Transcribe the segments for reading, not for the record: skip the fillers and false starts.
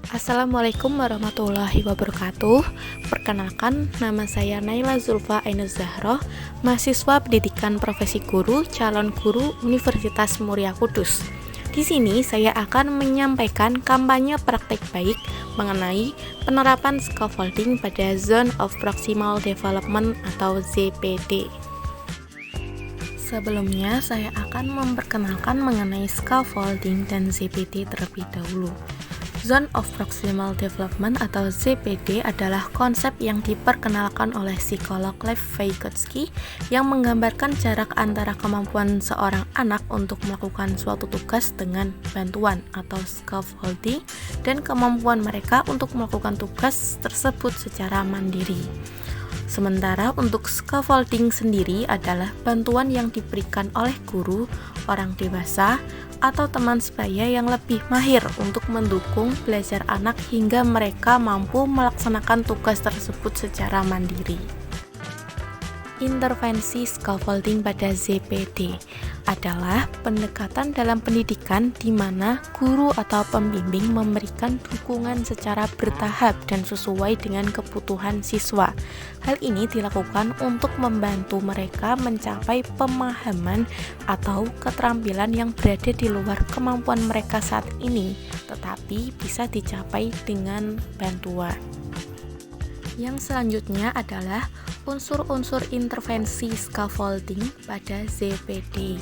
Assalamualaikum warahmatullahi wabarakatuh. Perkenalkan, nama saya Naila Zulfa Ainuz Zahroh, mahasiswa pendidikan profesi guru, calon guru Universitas Muria Kudus. Di sini saya akan menyampaikan kampanye praktik baik mengenai penerapan scaffolding pada Zone of Proximal Development atau ZPD. Sebelumnya, saya akan memperkenalkan mengenai scaffolding dan ZPD terlebih dahulu. Zone of Proximal Development atau ZPD adalah konsep yang diperkenalkan oleh psikolog Lev Vygotsky yang menggambarkan jarak antara kemampuan seorang anak untuk melakukan suatu tugas dengan bantuan atau scaffolding dan kemampuan mereka untuk melakukan tugas tersebut secara mandiri. Sementara untuk scaffolding sendiri adalah bantuan yang diberikan oleh guru, orang dewasa, atau teman sebaya yang lebih mahir untuk mendukung belajar anak hingga mereka mampu melaksanakan tugas tersebut secara mandiri. Intervensi scaffolding pada ZPD adalah pendekatan dalam pendidikan di mana guru atau pembimbing memberikan dukungan secara bertahap dan sesuai dengan kebutuhan siswa. Hal ini dilakukan untuk membantu mereka mencapai pemahaman atau keterampilan yang berada di luar kemampuan mereka saat ini, tetapi bisa dicapai dengan bantuan. Yang selanjutnya adalah unsur-unsur intervensi scaffolding pada ZPD.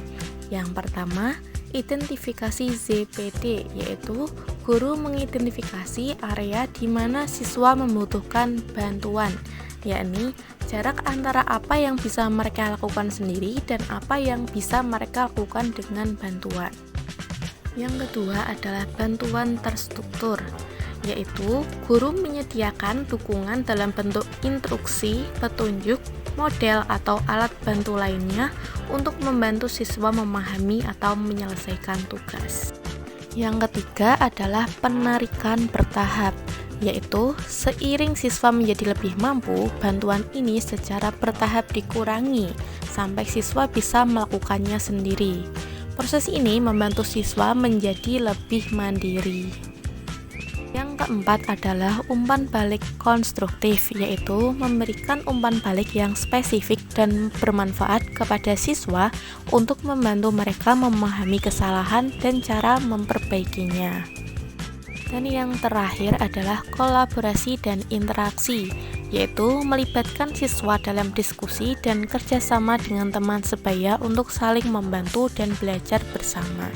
Yang pertama, identifikasi ZPD, yaitu guru mengidentifikasi area di mana siswa membutuhkan bantuan, yakni jarak antara apa yang bisa mereka lakukan sendiri dan apa yang bisa mereka lakukan dengan bantuan. Yang kedua adalah bantuan terstruktur, yaitu guru menyediakan dukungan dalam bentuk instruksi, petunjuk, model, atau alat bantu lainnya untuk membantu siswa memahami atau menyelesaikan tugas. Yang ketiga adalah penarikan bertahap, yaitu seiring siswa menjadi lebih mampu, bantuan ini secara bertahap dikurangi sampai siswa bisa melakukannya sendiri. Proses ini membantu siswa menjadi lebih mandiri. Yang keempat adalah umpan balik konstruktif, yaitu memberikan umpan balik yang spesifik dan bermanfaat kepada siswa untuk membantu mereka memahami kesalahan dan cara memperbaikinya. Dan yang terakhir adalah kolaborasi dan interaksi, yaitu melibatkan siswa dalam diskusi dan kerjasama dengan teman sebaya untuk saling membantu dan belajar bersama.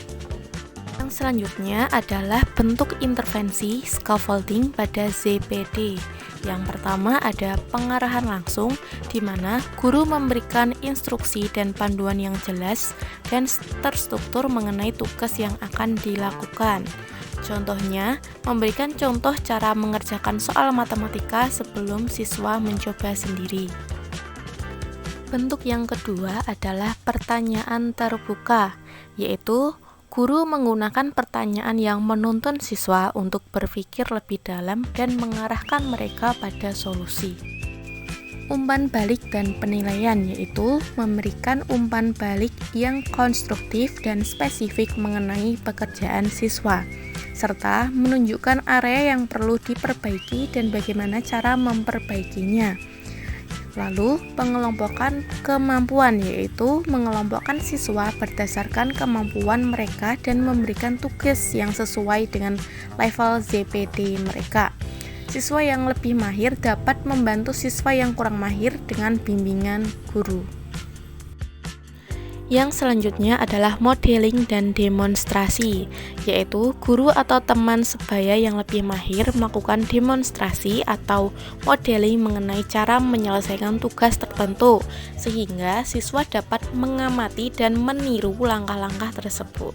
Selanjutnya adalah bentuk intervensi scaffolding pada ZPD. Yang pertama ada pengarahan langsung, di mana guru memberikan instruksi dan panduan yang jelas dan terstruktur mengenai tugas yang akan dilakukan. Contohnya, memberikan contoh cara mengerjakan soal matematika sebelum siswa mencoba sendiri. Bentuk yang kedua adalah pertanyaan terbuka, yaitu guru menggunakan pertanyaan yang menuntun siswa untuk berpikir lebih dalam dan mengarahkan mereka pada solusi. Umpan balik dan penilaian, yaitu memberikan umpan balik yang konstruktif dan spesifik mengenai pekerjaan siswa, serta menunjukkan area yang perlu diperbaiki dan bagaimana cara memperbaikinya. Lalu, pengelompokan kemampuan, yaitu mengelompokkan siswa berdasarkan kemampuan mereka dan memberikan tugas yang sesuai dengan level ZPD mereka. Siswa yang lebih mahir dapat membantu siswa yang kurang mahir dengan bimbingan guru. Yang selanjutnya adalah modeling dan demonstrasi, yaitu guru atau teman sebaya yang lebih mahir melakukan demonstrasi atau modeling mengenai cara menyelesaikan tugas tertentu, sehingga siswa dapat mengamati dan meniru langkah-langkah tersebut.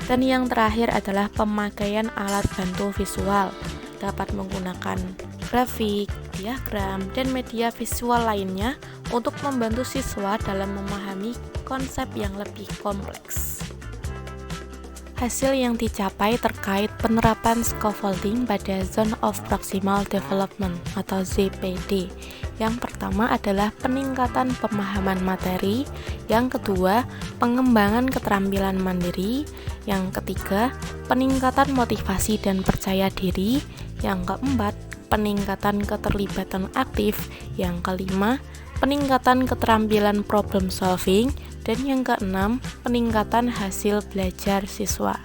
Dan yang terakhir adalah pemakaian alat bantu visual, dapat menggunakan grafik, diagram, dan media visual lainnya untuk membantu siswa dalam memahami konsep yang lebih kompleks. Hasil yang dicapai terkait penerapan scaffolding pada Zone of Proximal Development atau ZPD. Yang pertama adalah peningkatan pemahaman materi, yang kedua, pengembangan keterampilan mandiri, yang ketiga, peningkatan motivasi dan percaya diri, yang keempat, peningkatan keterlibatan aktif, yang kelima, peningkatan keterampilan problem solving, dan yang keenam, peningkatan hasil belajar siswa.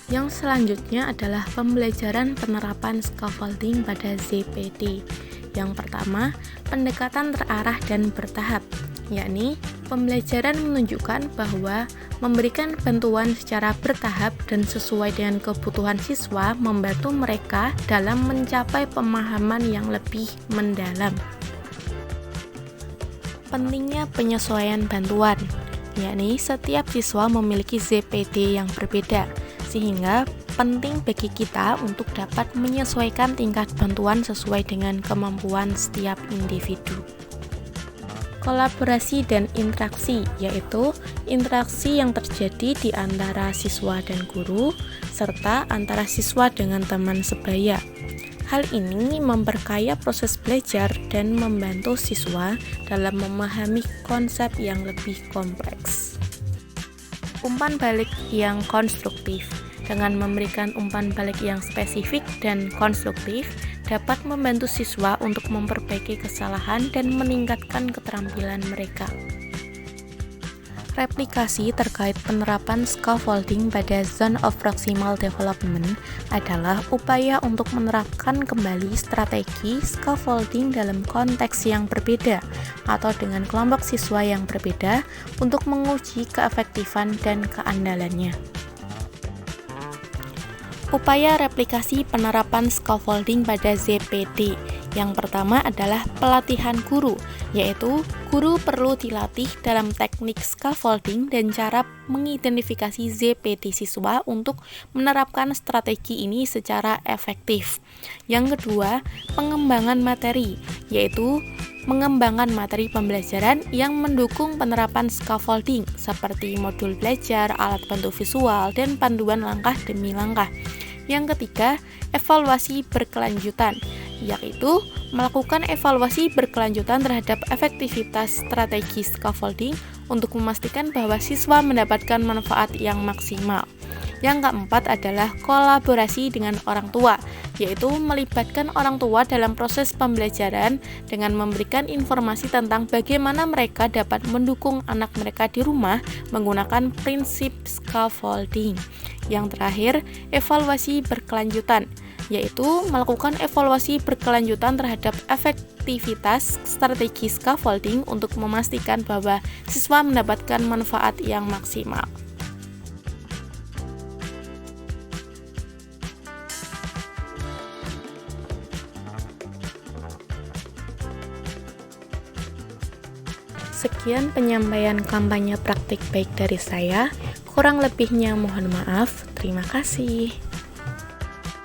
Yang selanjutnya adalah pembelajaran penerapan scaffolding pada ZPD. Yang pertama, pendekatan terarah dan bertahap, yakni pembelajaran menunjukkan bahwa memberikan bantuan secara bertahap dan sesuai dengan kebutuhan siswa membantu mereka dalam mencapai pemahaman yang lebih mendalam. Pentingnya penyesuaian bantuan, yakni setiap siswa memiliki ZPD yang berbeda, sehingga penting bagi kita untuk dapat menyesuaikan tingkat bantuan sesuai dengan kemampuan setiap individu. Kolaborasi dan interaksi, yaitu interaksi yang terjadi di antara siswa dan guru, serta antara siswa dengan teman sebaya. Hal ini memperkaya proses belajar dan membantu siswa dalam memahami konsep yang lebih kompleks. Umpan balik yang konstruktif. Dengan memberikan umpan balik yang spesifik dan konstruktif, dapat membantu siswa untuk memperbaiki kesalahan dan meningkatkan keterampilan mereka. Replikasi terkait penerapan scaffolding pada Zone of Proximal Development adalah upaya untuk menerapkan kembali strategi scaffolding dalam konteks yang berbeda atau dengan kelompok siswa yang berbeda untuk menguji keefektifan dan keandalannya. Upaya replikasi penerapan scaffolding pada ZPD. Yang pertama adalah pelatihan guru, yaitu guru perlu dilatih dalam teknik scaffolding dan cara mengidentifikasi ZPD siswa untuk menerapkan strategi ini secara efektif. Yang kedua, pengembangan materi, yaitu mengembangkan materi pembelajaran yang mendukung penerapan scaffolding seperti modul belajar, alat bantu visual, dan panduan langkah demi langkah. Yang ketiga, evaluasi berkelanjutan, yaitu melakukan evaluasi berkelanjutan terhadap efektivitas strategi scaffolding untuk memastikan bahwa siswa mendapatkan manfaat yang maksimal. Yang keempat adalah kolaborasi dengan orang tua, yaitu melibatkan orang tua dalam proses pembelajaran dengan memberikan informasi tentang bagaimana mereka dapat mendukung anak mereka di rumah menggunakan prinsip scaffolding. Yang terakhir, evaluasi berkelanjutan, yaitu melakukan evaluasi berkelanjutan terhadap efektivitas strategi scaffolding untuk memastikan bahwa siswa mendapatkan manfaat yang maksimal. Sekian penyampaian kampanye praktik baik dari saya. Kurang lebihnya mohon maaf. Terima kasih.